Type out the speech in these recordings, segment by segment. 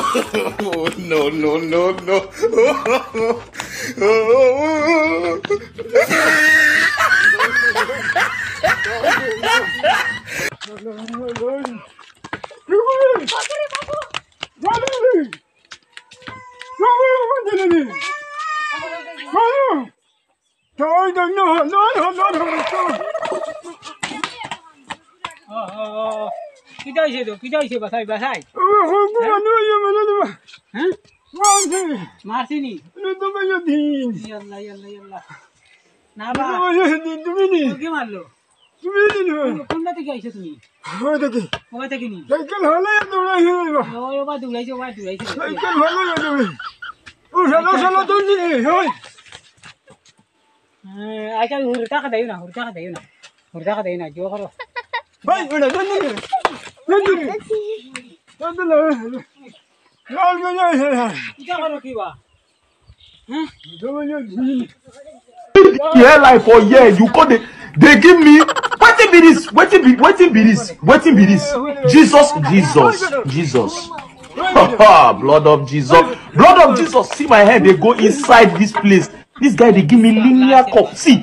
Oh, no, no, no, no. কিটা হইছে বাসাই বাসাই হ্যাঁ মারছিনি ইয়াল্লাহ ইয়াল্লাহ ইয়াল্লাহ না বা কি মারলো কোনটা থেকে আইছো তুমি ওই থেকে নি সাইকেল হলে দৌড়াইছে ওই বা দৌড়াইছে সাইকেল হলে যাবে ও সালো তুলছি ওই আচ্ছা হুরটা কা দেও না জো করো ভাই ওটা লাল গয়া কিটা করো কি বা হ্যাঁ Yeah, like for yeah, you got they give me wetin be this? Jesus. Blood of Jesus. See my head, they go inside this place. This guy they give me linear cup. See.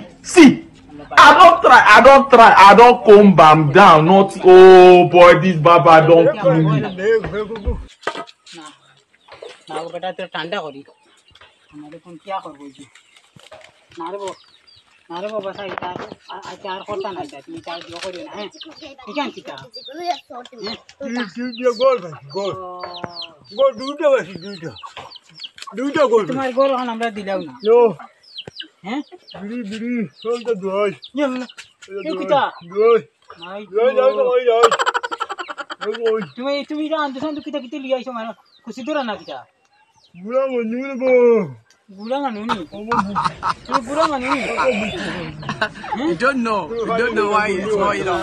I don't come bam down. Not oh boy, this baba don't kill me. না বেটা তো ঠান্ডা করি আমাদের কোন কি করব জি নারবো বাসাই তার আর করতা না তুমি তার জো করিও না হ্যাঁ ঠিক আছে গোল দুইটা গোল তোমার গোল আমরা দিলাও না নো হ্যাঁ বিড়ি চলতে দই ইয়াল্লাহ কিটা দই তুমি রা আন্দোলন কিটা লিয়ে আইছো মানে খুশি দরা না কিটা বুড়া মানুষ তুমি বুড়া মানুষ You don't know why it's going on.